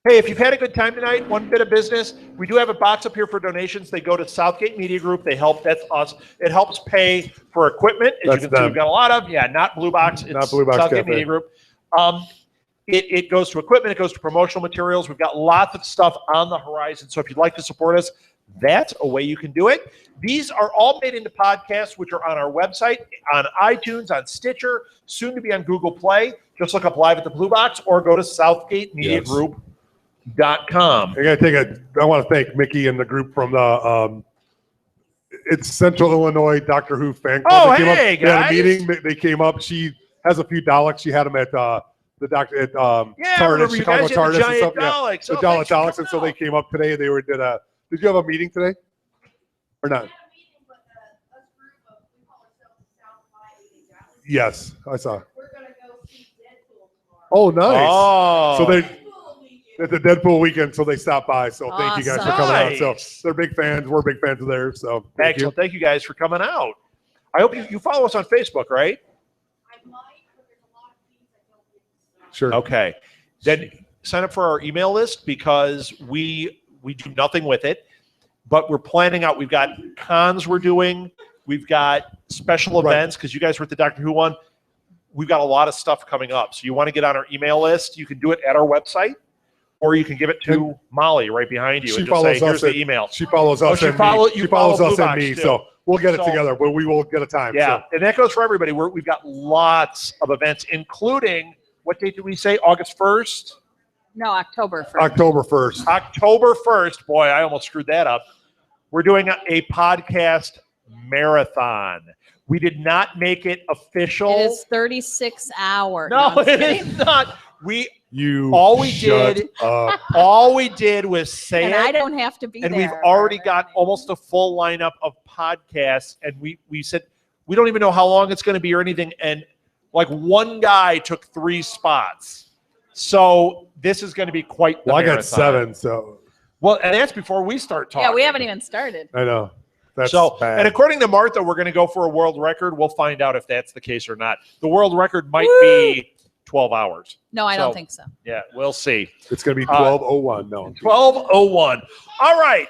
Hey, if you've had a good time tonight, one bit of business, we do have a box up here for donations. They go to Southgate Media Group. They help. That's us. It helps pay for equipment. As you can see, we've got a lot of. Yeah, not Blue Box. It's not Blue Box Southgate Media Group. It goes to equipment. It goes to promotional materials. We've got lots of stuff on the horizon. So if you'd like to support us, that's a way you can do it. These are all made into podcasts, which are on our website, on iTunes, on Stitcher, soon to be on Google Play. Just look up Live at the Blue Box or go to SouthgateMediaGroup.com. I want to thank Mickey and the group from the it's Central Illinois Doctor Who fan club. Oh, hey, guys. They had a meeting. They came up. She has a few Daleks. She had them at the doctor at TARDIS, Chicago TARDIS and stuff. Daleks. The Daleks. And so they came up today. They were did you have a meeting today or not? Yes, I saw. We're gonna go see Deadpool tomorrow. Oh, nice. Oh. So it's a Deadpool weekend, so they stopped by. So thank you guys for coming out. So they're big fans. We're big fans of theirs. So excellent. Thank you guys for coming out. I hope you follow us on Facebook, right? I might, but there's a lot of things I don't get to. Sure. Okay. Then sign up for our email list because we do nothing with it, but we're planning out. We've got cons we're doing. We've got special events because you guys were at the Doctor Who one. We've got a lot of stuff coming up. So you want to get on our email list, you can do it at our website. Or you can give it to Molly right behind you and just say, here's the email. She follows us and me. She follows us and me. So we'll get it together, but we will get a time. Yeah, and that goes for everybody. We've got lots of events, including, what date did we say? August 1st? No, October 1st. October 1st. October 1st. Boy, I almost screwed that up. We're doing a podcast marathon. We did not make it official. It is 36 hours. No, it is not. All we did was say and it. I don't have to be and there. And we've already got almost a full lineup of podcasts. And we said, we don't even know how long it's going to be or anything. And like one guy took 3 spots. So this is going to be quite the marathon. I got 7, so. Well, and that's before we start talking. Yeah, we haven't even started. I know. That's bad. And according to Martha, we're going to go for a world record. We'll find out if that's the case or not. The world record might be 12 hours. No, I don't think so. Yeah, we'll see. It's going to be 12:01. No. 12:01. All right.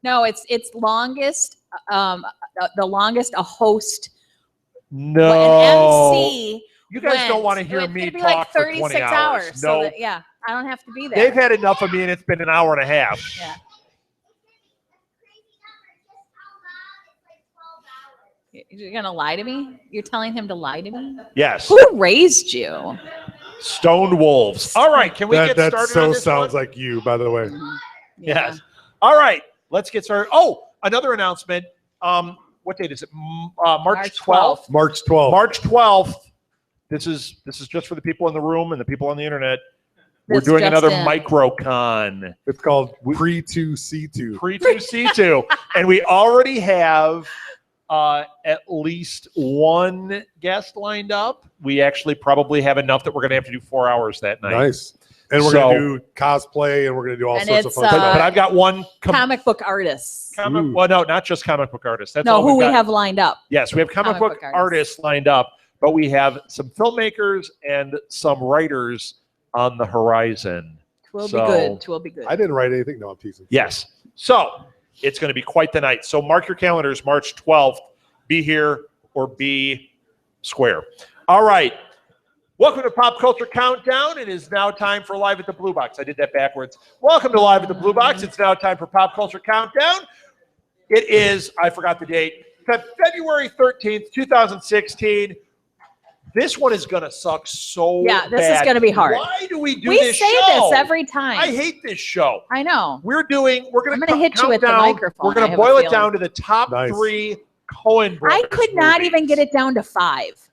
No, it's longest. The longest a host. No. An MC. You guys don't want to hear me talk like 36 for 20 hours. No. So that, yeah, I don't have to be there. They've had enough of me, and it's been an hour and a half. Yeah. You're going to lie to me? You're telling him to lie to me? Yes. Who raised you? Stone wolves. All right. Can we get started on this one? That sounds like you, by the way. Yeah. Yes. All right. Let's get started. Oh, another announcement. What date is it? March 12th. March 12th. March 12th. This is just for the people in the room and the people on the internet. We're doing another microcon. It's called Pre-2C2. Pre-2C2. And we already have at least one guest lined up. We actually probably have enough that we're going to have to do 4 hours that night. Nice. And we're going to do cosplay, and we're going to do all sorts of fun stuff. But I've got one comic book artists. Well, no, not just comic book artists. That's no, all who we have lined up. Yes, we have comic book artists lined up, but we have some filmmakers and some writers on the horizon. Twill be good. Twill be good. I didn't write anything. No, I'm teasing. Yes. So it's going to be quite the night. So mark your calendars, March 12th. Be here or be square. All right. Welcome to Pop Culture Countdown. It is now time for Live at the Blue Box. I did that backwards. Welcome to Live at the Blue Box. It's now time for Pop Culture Countdown. It is, I forgot the date, February 13th, 2016. This one is going to suck so bad. Yeah, this is going to be hard. Why do we do this show? We say this every time. I hate this show. I know. We're going to hit you with the microphone. We're going to boil it down to the top 3 Coen Brothers I could not even get it down to 5.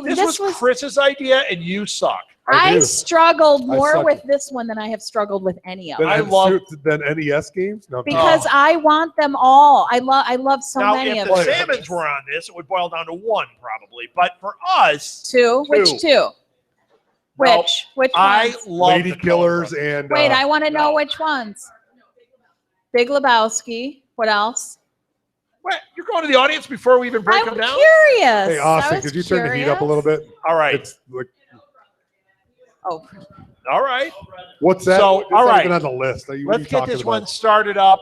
This was Chris's idea, and you suck. I struggled more with this one than I have struggled with any of them. Than NES games? No, because I want them all. I love so many of them. If the Salmons were on this, it would boil down to 1 probably. But for us, 2. Which 2? Which I love Lady Killers and wait, I want to know which ones. Big Lebowski. What else? What? You're going to the audience before we even break them down? I'm curious. Hey, Austin, could you turn the heat up a little bit? All right. Oh, All right. What's that? So, It's all not right. even on the list. Let's get this one started up.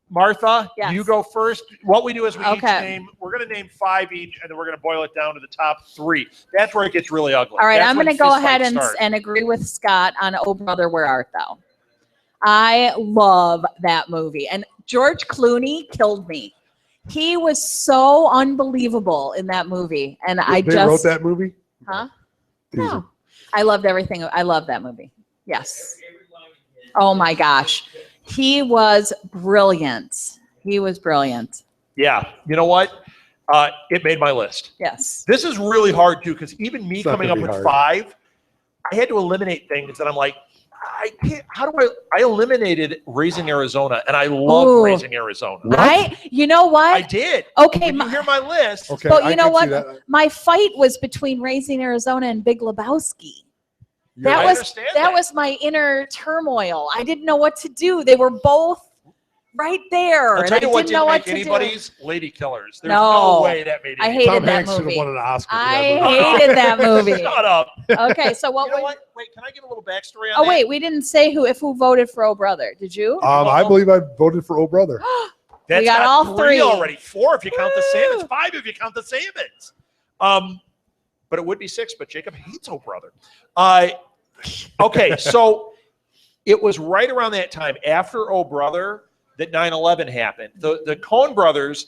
Martha, yes. you go first. What we do is we each Okay. name, we're going to name 5 each, and then we're going to boil it down to the top 3. That's where it gets really ugly. All right, That's I'm when going to go fist ahead fights and, start. and agree with Scott on Oh Brother, Where Art Thou? I love that movie. And George Clooney killed me. He was so unbelievable in that movie. And They wrote that movie? Huh? Easy. No. I loved everything. I love that movie. Yes. Oh my gosh. He was brilliant. He was brilliant. Yeah. You know what? It made my list. Yes. This is really hard, too, because even me It's not coming up gonna with be hard. 5, I had to eliminate things that I'm like, I can't. How do I eliminated Raising Arizona, and I love Ooh. Raising Arizona. You know what? I did. Okay. When you hear my list, Okay, But I you know can see what? that. My fight was between Raising Arizona and Big Lebowski. You're- I understand That was my inner turmoil. I didn't know what to do. They were both right there. I'll and tell I you what didn't know didn't what make to do. anybody's Lady Killers. There's No. no way that made I it. hated Tom that Hanks should have movie. won an Oscar for I that movie. hated that movie. Shut up. Okay, so what You know was? what? Wait, can I give a little backstory on Oh that? wait, we didn't say who voted for Oh Brother. Did you? I believe I voted for Oh Brother. That's We got all 3 already. 4 if you count the salmons. 5 if you count the salmons. But it would be 6. But Jacob hates Oh Brother. Okay, so it was right around that time after Oh Brother that 9/11 happened. The Coen Brothers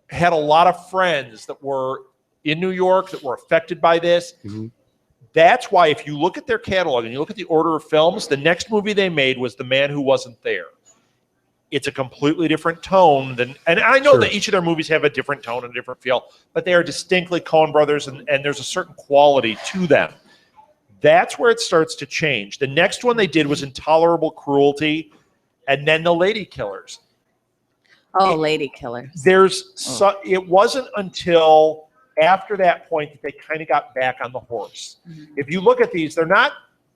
had a lot of friends that were in New York that were affected by this. Mm-hmm. That's why if you look at their catalog and you look at the order of films, the next movie they made was The Man Who Wasn't There. It's a completely different tone than, and I know Sure. that each of their movies have a different tone and a different feel, but they are distinctly Coen Brothers, and there's a certain quality to them. That's where it starts to change. The next one they did was Intolerable Cruelty, and then The Lady Killers. Oh, Lady Killers. It wasn't until after that point that they kind of got back on the horse. Mhm. If you look at these, they're not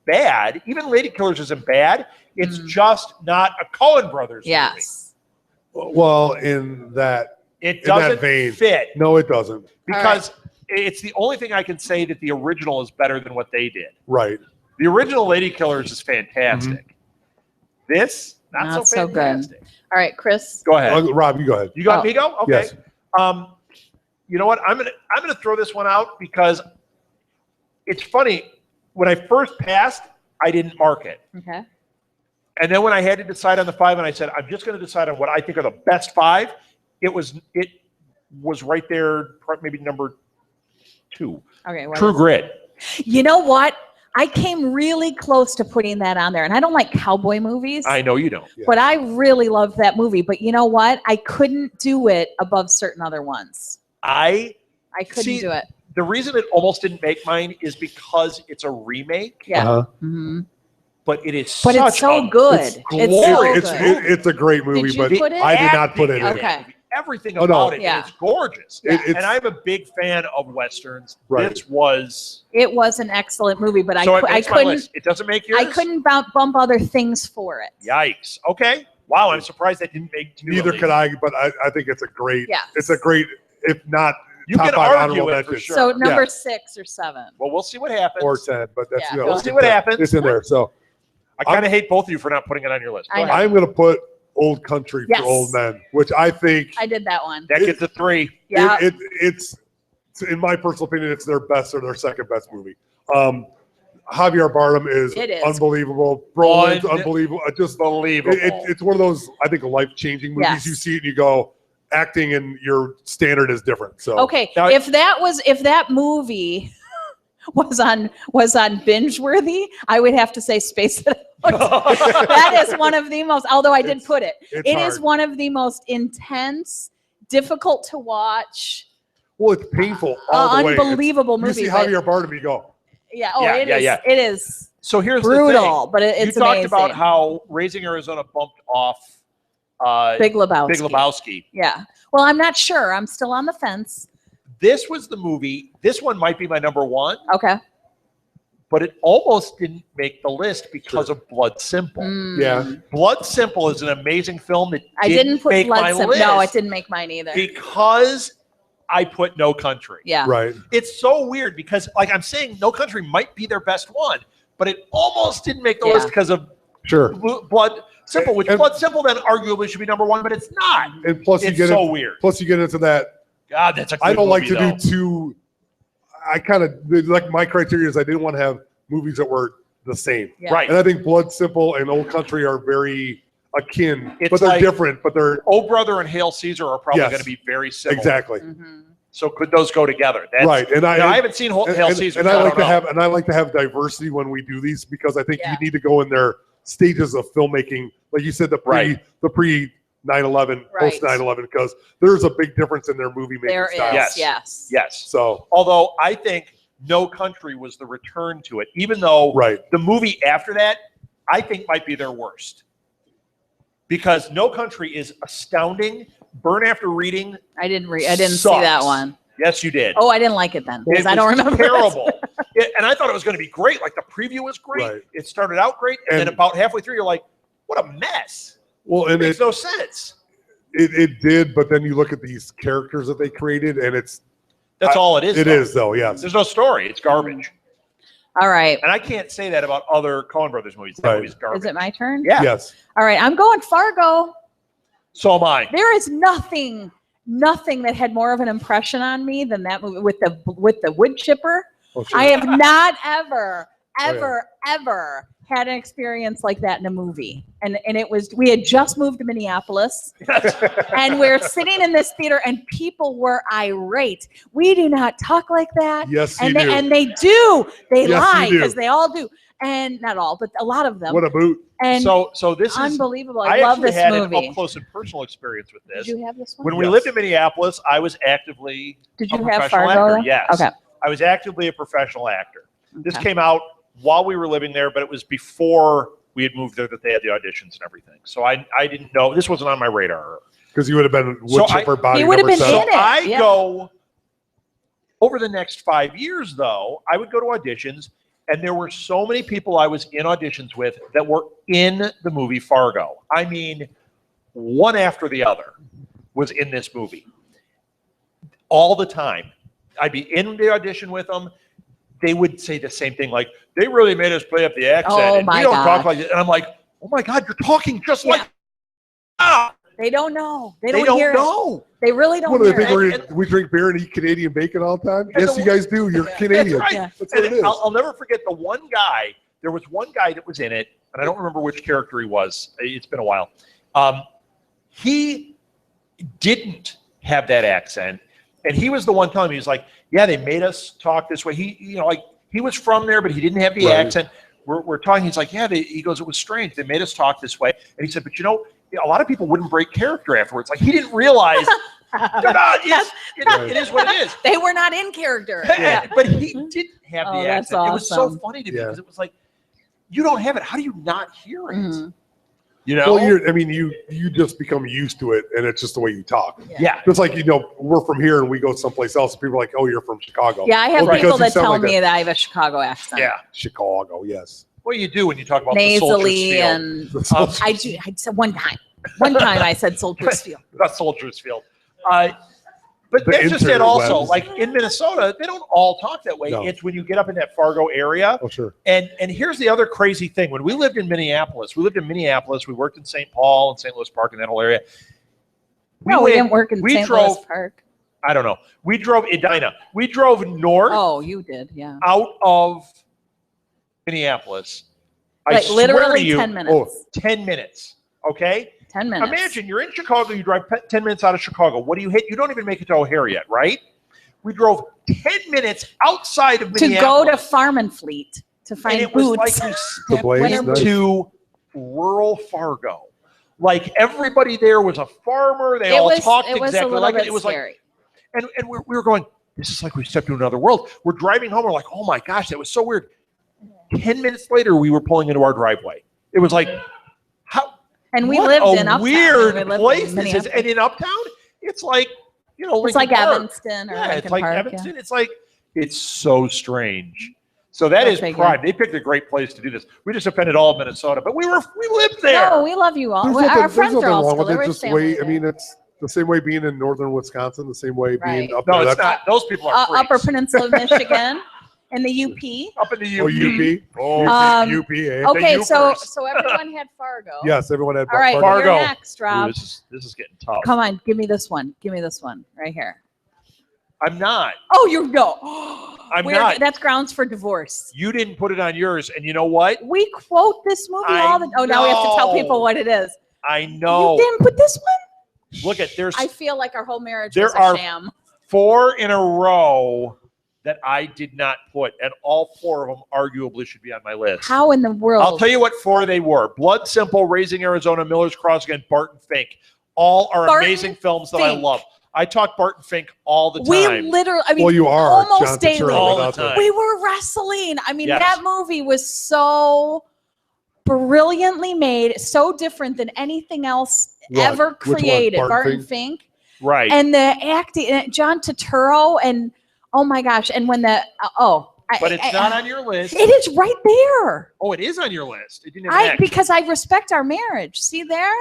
bad. Even Lady Killers isn't bad. It's just not a Coen Brothers Yes. Well, in that movie. It in that doesn't vein. fit No, it doesn't. because it's the only thing I can say that the original is better than what they did. Right. The original Lady Killers is fantastic. This, not so good. fantastic. All right, Chris. Go ahead. Rob, you go ahead. You got Oh. me go? Okay. Yes. You know what? I'm gonna throw this one out because it's funny. When I first passed, I didn't mark it. Okay. And then when I had to decide on the 5 and I said, I'm just going to decide on what I think are the best 5, it was right there, maybe number 2. Okay. what True is it? Grit. You know what? I came really close to putting that on there, and I don't like cowboy movies. I know you don't. Yeah. But I really loved that movie. But you know what? I couldn't do it above certain other ones. I couldn't See, do it. The reason it almost didn't make mine is because it's a remake, Yeah. Uh-huh. Mhm. but it is But such it's so a good. glorious It's so good. It's a great movie, Did you but put it? I did not put it in. Acting in Okay. that movie, everything Oh, no. about it. Yeah. And it's gorgeous. It- it's- And I'm a big fan of Westerns. Right. This was... It was an excellent movie, but So it I makes my couldn't. list. It doesn't make yours? I couldn't bump other things for it. Yikes. Okay. Wow, I'm surprised that didn't make 2. Neither at least. could I, but I think it's a great. Yes. It's a great, if not You top can 5 argue honorable it for mentions. sure. So number Yeah. 6 or 7. Well, we'll see what happens. Or 10, but that's Yeah. you know, We'll see what happens. It's in there. So I kind of hate both of you for not putting it on your list. Go I know. ahead. I'm going to put Old Country Yes. for Old Men, which I think I did that one. That gets a 3. Yeah. it's in my personal opinion, it's their best or their second best movie. Javier Bardem is It is. unbelievable. Brolin's Un- unbelievable. Just Unbelievable. it's one of those I think life-changing movies. Yes. You see it and you go, acting and your standard is different. So Okay, Now- if that movie was on binge worthy, I would have to say Space It Out. That is one of the most. Although I did put it, it's it is hard. one of the most intense, difficult to watch, Well, it's painful all the way. unbelievable You see movie. but- Javier Bardem, you go, yeah, oh, Yeah, it yeah, is. yeah. It is So here's brutal, but the thing. it's You talked amazing. about how Raising Arizona bumped off Big Lebowski. Big Lebowski. Yeah. Well, I'm not sure. I'm still on the fence. This was the movie. This one might be my number 1, Okay. but it almost didn't make the list because of Blood Simple. Mm. yeah. Blood Simple is an amazing film that I didn't put make Blood my Simple. list No, it didn't make mine either. because I put No Country. Yeah. Right. It's so weird because, like I'm saying, No Country might be their best one, but it almost didn't make the list because of Blood Simple, which Blood Simple then arguably should be number one, but it's not. And plus, it's so weird. Plus, you get into that. God, that's a good I don't like movie, to do two. I kind of like my criteria is I didn't want to have movies that were the same. Yeah. Right. And I think Blood Simple and Old Country are very akin, It's but they're like different. But they're Oh Brother and Hail Caesar are probably going to be very similar. Exactly. So could those go together? That's, right. And I haven't seen Hail Caesar. And I like to have diversity when we do these because I think you need to go in their stages of filmmaking, like you said, the pre 9/11, post 9/11, because there's a big difference in their movie making style. Yes. So, although I think No Country was the return to it, even though the movie after that I think might be their worst, because No Country is astounding. Burn After Reading. I didn't see that one. Yes, you did. Oh, I didn't like it then because I don't remember. Terrible. And I thought it was going to be great. Like the preview was great. Right. It started out great, and then about halfway through, you're like, "What a mess!" Well, and it makes no sense. It did, but then you look at these characters that they created, and that's all it is. It is, though. Yes. There's no story. It's garbage. All right. And I can't say that about other Coen Brothers movies. That movie's garbage. Is it my turn? Yeah. Yes. All right. I'm going Fargo. So am I. There is nothing that had more of an impression on me than that movie with the wood chipper. Oh, sure. I have not ever had an experience like that in a movie. And it was, we had just moved to Minneapolis and we're sitting in this theater and people were irate. We do not talk like that. Yes, and you do. And they do. They lie you do. because they all do. And not all, but a lot of them. What a boot. And so this is unbelievable. I love this had movie. an up close and personal experience with this. Did you have this one? When we lived in Minneapolis, I was actively a professional have Fargo? actor. Yes. Okay. I was actively a professional actor. This came out while we were living there, but it was before we had moved there that they had the auditions and everything. So I didn't know. This wasn't on my radar. Because you would have been wood chipper body. He would have been in So it. I go over the next 5 years, though, I would go to auditions. And there were so many people I was in auditions with that were in the movie Fargo. I mean, one after the other was in this movie. All the time. I'd be in the audition with them. They would say the same thing, like, they really made us play up the accent. And we don't talk like this. And I'm like, oh my God, you're talking just like They don't know. They don't hear know. It. They really don't What do they hear think? We drink beer and eat Canadian bacon all the time? Yes, you guys do. You're Canadian. That's right. Yeah. That's what it is. I'll never forget the one guy. There was one guy that was in it, and I don't remember which character he was. It's been a while. He didn't have that accent, and he was the one telling me, he was like, yeah, they made us talk this way. He was from there, but he didn't have the accent. We're talking. He's like, he goes, it was strange. They made us talk this way. And he said, but a lot of people wouldn't break character afterwards. Like, he didn't realize it is what it is. They were not in character. But he didn't have the accent. Awesome. It was so funny to me because it was like, you don't have it. How do you not hear it? Mm-hmm. Well, you just become used to it, and it's just the way you talk. Yeah. Just like, we're from here and we go someplace else, and people are like, oh, you're from Chicago. Yeah, I have people that tell me that I have a Chicago accent. Yeah. Chicago, yes. What do you do when you talk about nasally the Soldiers Field? I do. I said one time I said Soldiers Field. Not Soldiers Field. But that's just it also. Like in Minnesota, they don't all talk that way. No. It's when you get up in that Fargo area. Oh, sure. And here's the other crazy thing. When we lived in Minneapolis, we worked in St. Paul and St. Louis Park and that whole area. We didn't work in St. Louis Park. I don't know. We drove Edina. We drove north. Oh, you did, yeah. Out of Minneapolis. Like literally 10 minutes. 10 minutes. Okay? 10 minutes. Imagine you're in Chicago, you drive 10 minutes out of Chicago. What do you hit? You don't even make it to O'Hare yet, right? We drove 10 minutes outside of Minneapolis. To go to Farm and Fleet to find and it boots. was like we stepped into rural Fargo. Like everybody there was a farmer. They all talked exactly like it. It was scary. And we were going, this is like we stepped into another world. We're driving home. We're like, oh my gosh, that was so weird. 10 minutes later, we were pulling into our driveway. It was like, how? And we lived in Uptown. Weird place this is. And in Uptown, it's like, it's like Evanston or Lincoln it's like Park, Evanston. It's like, it's so strange. So that is prime. They picked a great place to do this. We just offended all of Minnesota, but we lived there. No, we love you all. Our friends are all still there. Just wait. I mean, The same way being in northern Wisconsin, the same way being up no, there. it's not. Those people are freaks. Upper Peninsula of Michigan. In the UP. Up in the UP. Oh, UP. Okay, so everyone had Fargo. Yes, everyone had All right, Fargo. you're next, Rob. Ooh, this is getting tough. Come on, give me this one. Give me this one right here. I'm not. Oh, you know. I'm not. That's grounds for divorce. You didn't put it on yours, and you know what? We quote this movie all the. Oh, now we have to tell people what it is. I know. You didn't put this one. Look at there's. I feel like our whole marriage was a sham. 4 in a row that I did not put, and all 4 of them arguably should be on my list. How in the world? I'll tell you what 4 they were: Blood Simple, Raising Arizona, Miller's Crossing, and Barton Fink. All are amazing films that I love. I talk Barton Fink all the time. We literally, I mean, well, you are almost daily. All the time. We were wrestling. I mean, that movie was so brilliantly made, so different than anything else ever created. Barton Fink. Right. And the acting, John Turturro, and oh my gosh, and when the but it's not on your list. It is right there. Oh, it is on your list. It didn't have because I respect our marriage. See there?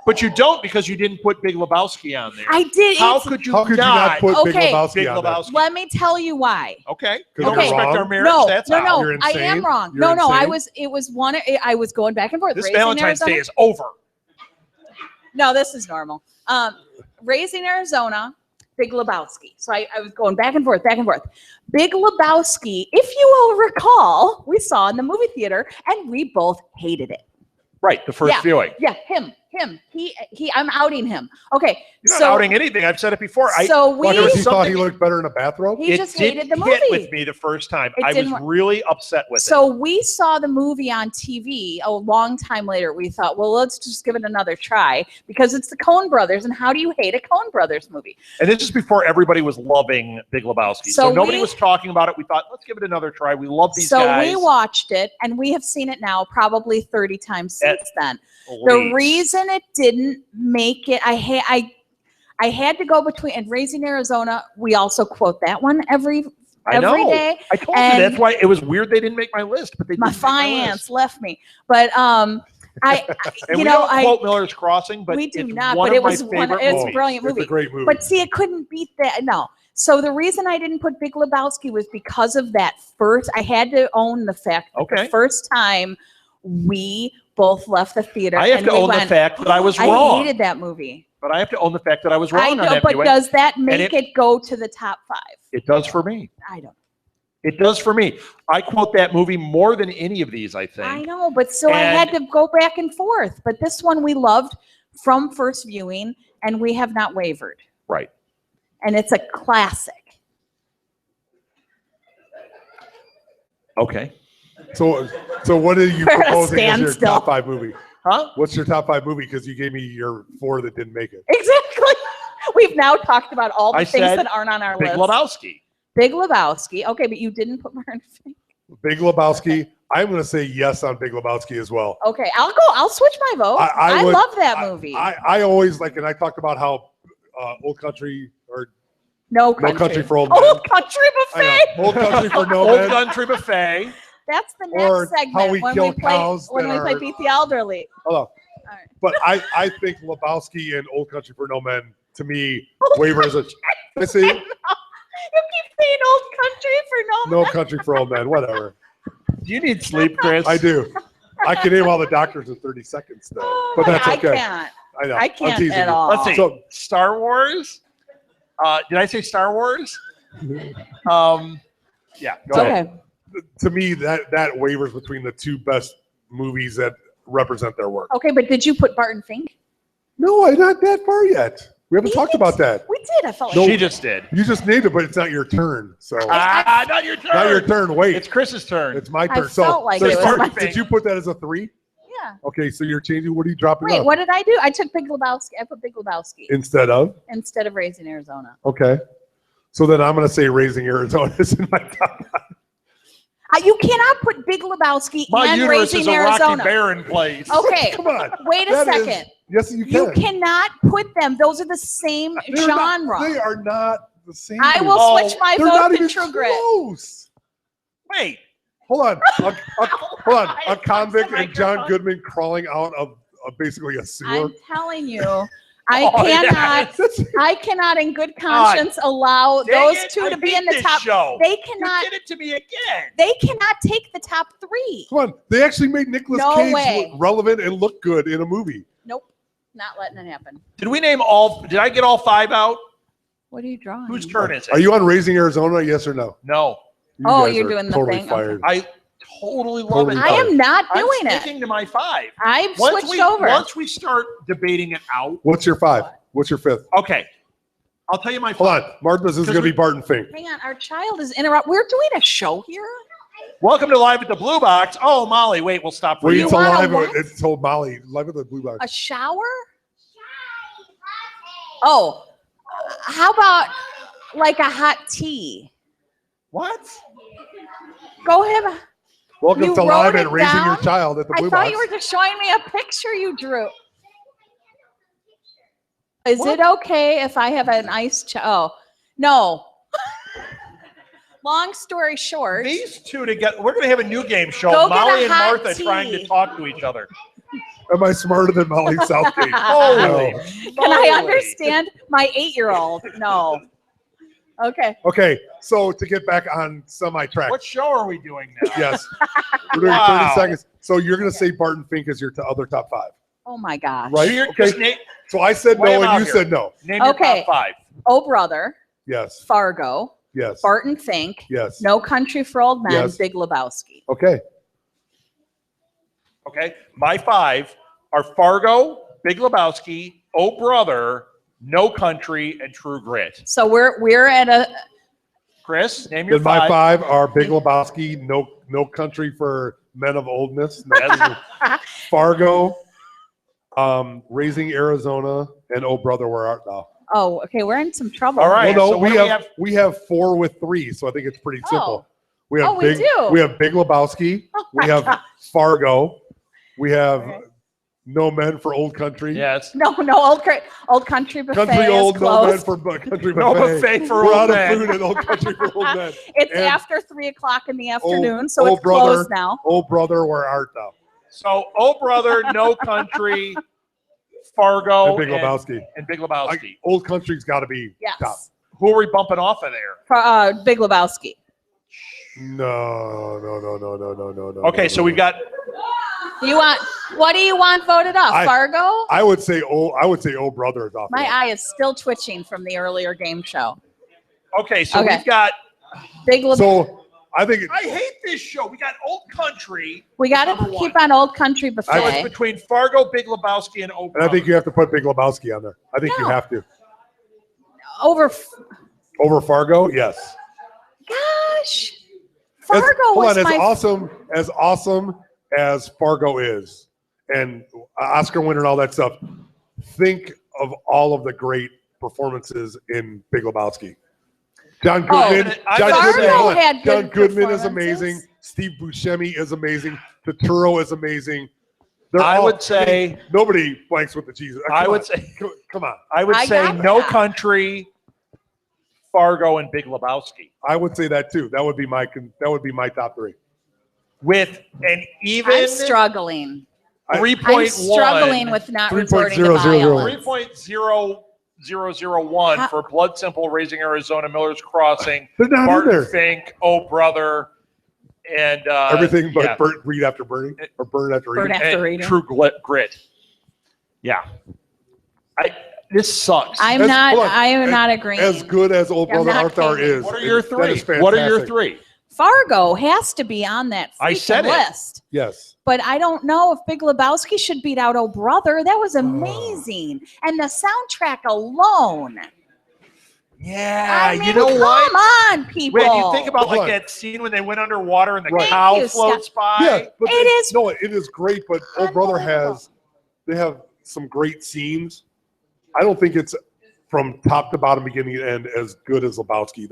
But you don't because you didn't put Big Lebowski on there. I did. How could you not put Big Lebowski on there? Let me tell you why. Okay. You don't respect our marriage? No, That's no, how. no. I am wrong. No. I was going back and forth. This Valentine's Day is over. No, this is normal. Raising Arizona, Big Lebowski. So I was going back and forth. Big Lebowski, if you will recall, we saw in the movie theater, and we both hated it. Right, the first viewing. Yeah, him. He. I'm outing him. Okay, you're not outing anything. I've said it before. He thought he looked better in a bathrobe. He just hated the movie. It didn't hit with me the first time. I was really upset with it. So we saw the movie on TV a long time later. We thought, well, let's just give it another try because it's the Coen Brothers, and how do you hate a Coen Brothers movie? And this is before everybody was loving Big Lebowski. So nobody was talking about it. We thought, let's give it another try. We love these guys. So we watched it, and we have seen it now probably 30 times since then. The reason it didn't make it, I had to go between, and Raising Arizona, we also quote that one every day. I told you that's why it was weird they didn't make my list, but they didn't my finance left me. But and we don't quote Miller's Crossing, but we do not. But it was a brilliant movie. It's a great movie. But see, it couldn't beat that. No. So the reason I didn't put Big Lebowski was because of that first. I had to own the fact that the first time we both left the theater. I have to own the fact that I was wrong. I hated that movie. But I have to own the fact that I was wrong on that. But does that make it go to the top 5? It does for me. I don't. It does for me. I quote that movie more than any of these, I think. I know, but I had to go back and forth. But this one we loved from first viewing, and we have not wavered. Right. And it's a classic. Okay. So what are you proposing as your top 5 movie? Huh? What's your top 5 movie? Because you gave me your 4 that didn't make it. Exactly. We've now talked about all the things that aren't on our list. Big Lebowski. Big Lebowski. Okay, but you didn't put Barton Fink. Big Lebowski. I'm going to say yes on Big Lebowski as well. Okay, I'll switch my vote. I love that movie. I always and I talked about how Old Country or No Country for Old Men. Old Country Buffet. Old Country for No Men. Old Country Buffet. That's the next segment when we play Beat the Elderly. Hold on. Right. But I think Lebowski and Old Country for No Men, to me, wavers a... See? You keep saying Old Country for No Men. No Country for Old Men, whatever. Do you need sleep, Chris? I do. I can name all the doctors in 30 seconds, though. But that's okay. I can't. I know. I can't at all. Let's see. So, Star Wars. Did I say Star Wars? Yeah. Go ahead. To me, that wavers between the 2 best movies that represent their work. Okay, but did you put Barton Fink? No, I'm not that far yet. We haven't talked about that. We did. I felt like she just did. You just named it, but it's not your turn. So not your turn. Not your turn. Wait, it's Chris's turn. It's my turn. I felt like it was did you put that as a 3? Yeah. Okay, so you're changing. What are you dropping? Wait, what did I do? I took Big Lebowski. I put Big Lebowski instead of Raising Arizona. Okay, so then I'm going to say Raising Arizona is in my top 5. You cannot put Big Lebowski and Raising Arizona. Rocky Barren place. Okay, come on. Wait a second. Yes, you can. You cannot put them. Those are the same genre. They are not the same. I will switch my vote to True Grit. Wait. Hold on. Hold on. A convict and John Goodman crawling out of basically a sewer. I'm telling you. I cannot in good conscience allow those two to be in the top. Show. They cannot. You did it to me again. They cannot take the top 3. Come on, they actually made Nicolas Cage look relevant and look good in a movie. Nope, not letting it happen. Did we name all? Did I get all 5 out? What are you drawing? Whose turn is it? Are you on Raising Arizona? Yes or no? No. You're doing the thing. Fired. I totally love it. I am not doing I'm it. sticking to my 5. I've switched over. Once we start debating it out. What's your 5? What's your 5th? Okay. I'll tell you my 5. Hold on. Martha's is going to be Barton Fink. Hang on. Our child is interrupting. We're doing a show here. Welcome to Live at the Blue Box. Oh, Molly, wait, we'll stop for Wait, you. it's live. It's told Molly, Live at the Blue Box. A shower? Oh, how about like a hot tea? What? Go ahead. Welcome to Live at Raising Your Child at the Blue Box. I thought you were just showing me a picture you drew. Is it okay if I have an ice? Oh, no. Long story short. These two together, we're going to have a new game show. Go Molly and hot Martha tea. trying to talk to each other. Am I smarter than Molly Southgate? Holy Can I understand my 8-year-old? No. Okay. Okay, so to get back on semi-track. What show are we doing now? Yes. We're doing 30 seconds. So you're going to say Barton Fink is your other top 5. Oh, my gosh. Right? Okay. So I said no and you said no. Name your top 5. Oh, Brother. Yes. Fargo. Yes. Barton Fink. Yes. No Country for Old Men. Yes. Big Lebowski. Okay. Okay. My 5 are Fargo, Big Lebowski, Oh Brother, No Country, and True Grit. So we're at a. Chris, name your Then 5. my 5 are Big Lebowski, No Country for Men of Oldness, Fargo, Raising Arizona, and Oh Brother, Where Art Thou? Oh, okay. We're in some trouble. All right. Well, no, So we have 4 with 3, so I think it's pretty simple. We have we do. We have Big Lebowski. We have Fargo. We have No Men for Old Country. Yes. No, Old Country Buffet Country is Old, closed. No Men for Country Buffet. No buffet for We're old out men. of food at Old Country for Old Men. It's And after 3:00 in the afternoon, so Oh it's Brother, closed now. Oh Brother, Where Art Thou? So Oh Brother, No Country, Fargo, And Big Lebowski. and Big Lebowski. Old Country's got to be Yes. top. Who are we bumping off of there? Big Lebowski. No. Okay, so we've got. What do you want voted off? Fargo? I would say Oh Brother is off. My eye is still twitching from the earlier game show. Okay, so we've got. Big Lebowski. So I think I hate this show. We got Old Country. We got to keep on Old Country So it's Buffet. between Fargo, Big Lebowski, and Oh Brother. and I think you have to put Big Lebowski on there. I think you have to. Over Fargo, yes. Gosh. Fargo was my as awesome as Fargo is, and Oscar winner and all that stuff. Think of all of the great performances in Big Lebowski. John Goodman. John Goodman is amazing. Steve Buscemi is amazing. Turturro is amazing. I would say nobody blanks with the cheese. Come on. I would say No Country, Fargo, and Big Lebowski. I would say that too. That would be my top 3. With an even. I'm struggling. 3.1. I'm struggling with not resorting to violence. 3.0001 for Blood Simple, Raising Arizona, Miller's Crossing, They're not Barton in there. Fink, Oh Brother, and everything but Read After Burning or Burn After Reading. And True Grit. Yeah. This sucks. I am not agreeing. As good as Old Brother Arthur is. What are your 3? What are your 3? Fargo has to be on that list. Yes. But I don't know if Big Lebowski should beat out Oh Brother. That was amazing. And the soundtrack alone. Yeah, I mean, you know what? Come on, people. When you think about that scene when they went underwater and the cow floats by. Yeah, but it is great, but Old Brother they have some great scenes. I don't think it's from top to bottom, beginning to end, as good as Lebowski.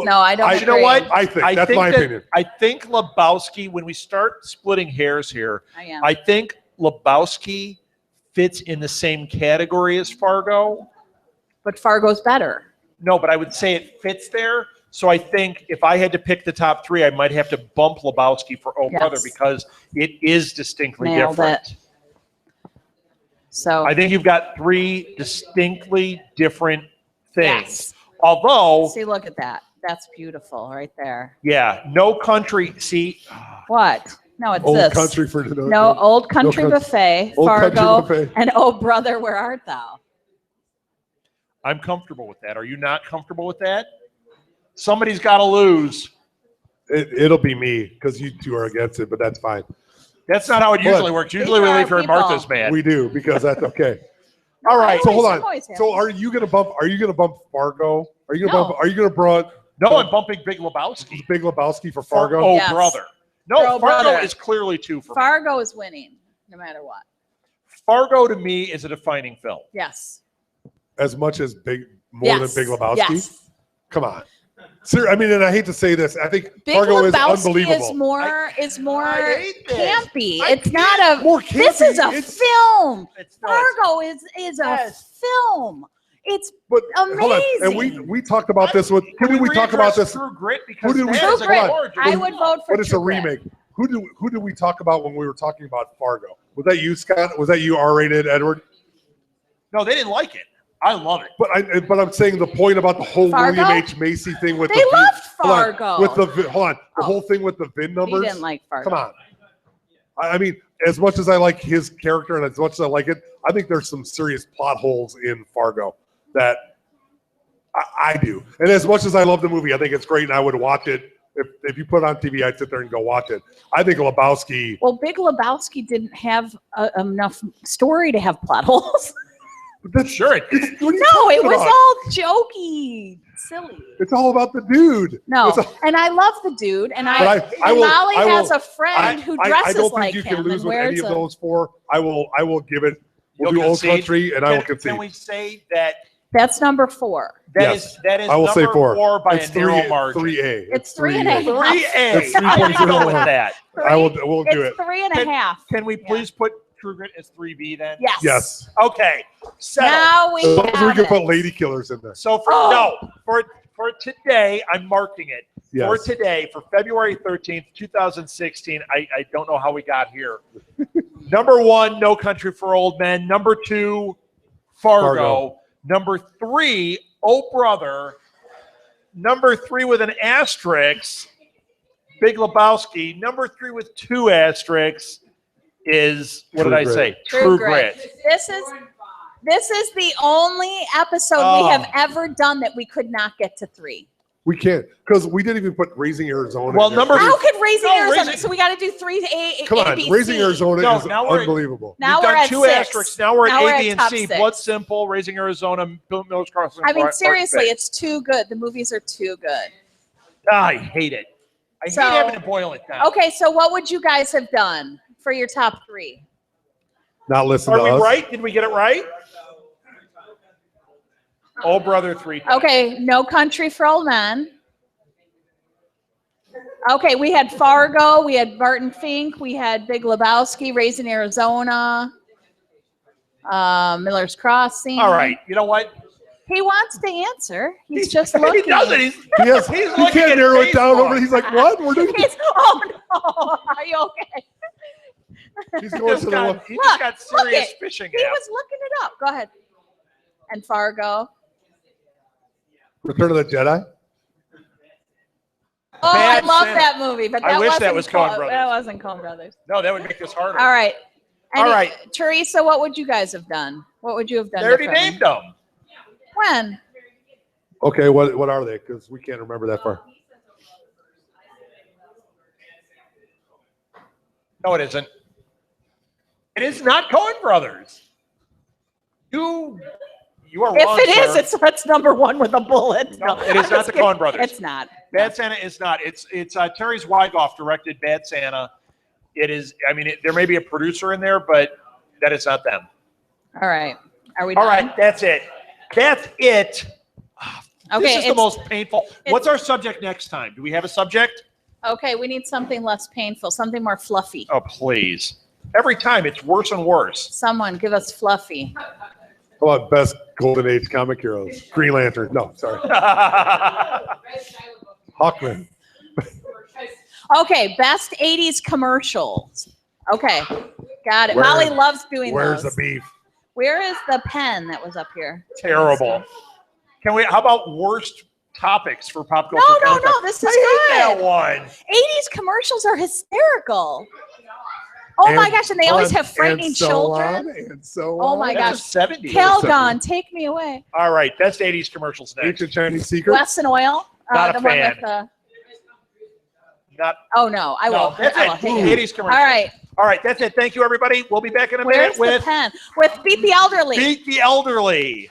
No, I don't. You know what? I think that's my opinion. I think Lebowski, when we start splitting hairs here, I think Lebowski fits in the same category as Fargo. But Fargo's better. No, but I would say it fits there. So I think if I had to pick the top 3, I might have to bump Lebowski for Oh Brother because it is distinctly different. So I think you've got three distinctly different things. Yes. Although, see, look at that. That's beautiful right there. yeah, No Country. See, What? No, it's Old this. Country for No, Old Country Buffet, Old Country Fargo, Buffet. and Oh Brother, Where Art Thou? I'm comfortable with that. Are you not comfortable with that? Somebody's got to lose. It'll be me because you two are against it, but that's fine. That's not how it usually works. Usually we leave her and Martha's mad. We do because that's okay. All right. So hold on. So are you gonna bump Fargo? Are you gonna bump No, I'm bumping Big Lebowski. Big Lebowski for Fargo? Oh, Yes. brother. No, Oh, Fargo brother. is clearly 2 for me. Fargo is winning, no matter what. Fargo to me is a defining film. Yes. As much as more than Big Lebowski? Yes. Come on. Sir, I mean, and I hate to say this, I think Big Fargo is Lebowski unbelievable. is more I hate this. campy. I It's not a. more campy. This is a film. It's not. Fargo is a film. It's But hold on. amazing. And we talked about this with who did we talk about this? True Grit because Who did we that talk is a about? gorgeous I would vote for But it's a True Grit. remake. Who did we talk about when we were talking about Fargo? Was that you, Scott? Was that you, R-rated, Edward? No, they didn't like it. I love it. But I'm saying the point about the whole Fargo? William H. Macy thing with They loved Fargo. the whole thing with the VIN numbers. He didn't like Fargo. Come on. I mean, as much as I like his character and as much as I like it, I think there's some serious plot holes in Fargo that I do. And as much as I love the movie, I think it's great and I would watch it. If you put it on TV, I'd sit there and go watch it. I think Lebowski. Well, Big Lebowski didn't have enough story to have plot holes. Sure. No, it was all jokey, silly. It's all about the dude. No, and I love the dude, and Molly has a friend who dresses I don't think like you him can lose and with any wears of those four. I will give it. We'll You'll do Old concede? Country, and I will concede. Can we say that That's number 4. that is I will say number 4 by it's a narrow margin? 3A. It's 3.5. 3A. It's I'm going to go 3.01. with that. We'll do it. It's 3.5. Can we please put True Grit as 3B then? Yes. Yes. Okay. Settle. Now we So we have can it. put Lady Killers in there. So for today, I'm marking it. Yes. For today, for February 13th, 2016, I don't know how we got here. Number 1, No Country for Old Men. Number 2, Fargo. Number 3, Oh Brother. Number 3 with an asterisk, Big Lebowski. Number 3 with 2 asterisks is, what True did I Grit. say? True Grit. This is the only episode we have ever done that we could not get to 3. We can't because we didn't even put Raising Arizona. Well, in there. How could Raising Arizona? Raising- So we got to do 3A. Come on, ABC. Raising Arizona No, is now we're- unbelievable. Now We've we're done at 2 6. asterisks. Now we're at A, B, and top C. 6. Blood Simple, Raising Arizona, Miller's Crossing. I mean, Park seriously, Six. it's too good. The movies are too good. I hate it. I So- hate having to boil it down. Okay, so what would you guys have done for your top 3? Not listen Are to we us. right? Did we get it right? Oh, brother, 3. Okay, No Country for Old Men. Okay, we had Fargo, we had Barton Fink, we had Big Lebowski, Raising Arizona, Miller's Crossing. All right. You know what? He wants to answer. He's just looking. He doesn't. He He looking can't at narrow it down Facebook. over. He's like, what? We're doing. Oh no! Are you okay? He's He going just to the got, one. he just got Look serious it. fishing He app. was looking it up. Go ahead. And Fargo. Return of the Jedi. Oh, Bad I love Santa. that movie, but I that wish wasn't that was Coen Coen- Brothers. That wasn't Coen Brothers. No, that would make this harder. All right. All right. Teresa, what would you guys have done? What would you have done? They already differently? named them. When? Okay, what are they? Because we can't remember that far. No, it isn't. It is not Coen Brothers. You are wrong, If it is, sir. it's number 1 with a bullet. No, it is I'm not just the kidding. Coen Brothers. It's not. Bad Santa is not. It's Terry Zwigoff directed Bad Santa. It is. I mean, there may be a producer in there, but that is not them. All right. Are we All done? right, that's it. That's it. Okay. This is the it's- most painful. What's our subject next time? Do we have a subject? Okay, we need something less painful, something more fluffy. Oh, please. Every time it's worse and worse. Someone give us fluffy. How about best Golden Age comic heroes? Green Lantern. No, sorry. Hawkman. Okay, best 80s commercials. Okay, got it. Where- Molly loves doing Where's those. the beef? Where is the pen that was up here? Terrible. Can we? How about worst topics for pop culture? No. This is I hate that good. one. 80s commercials are hysterical. Oh my gosh, and they always have frightening children. Oh my gosh. 70s. Calgon, take me away. All right, that's 80s commercials next. Ancient Chinese Secret. Wesson Oil. Not a the fan. one with the. Not. Oh no, I will. That's I will it. hate 80s commercials. All right. All right, that's it. Thank you, everybody. We'll be back in a Where's minute with the pen? With Beat the Elderly. Beat the Elderly.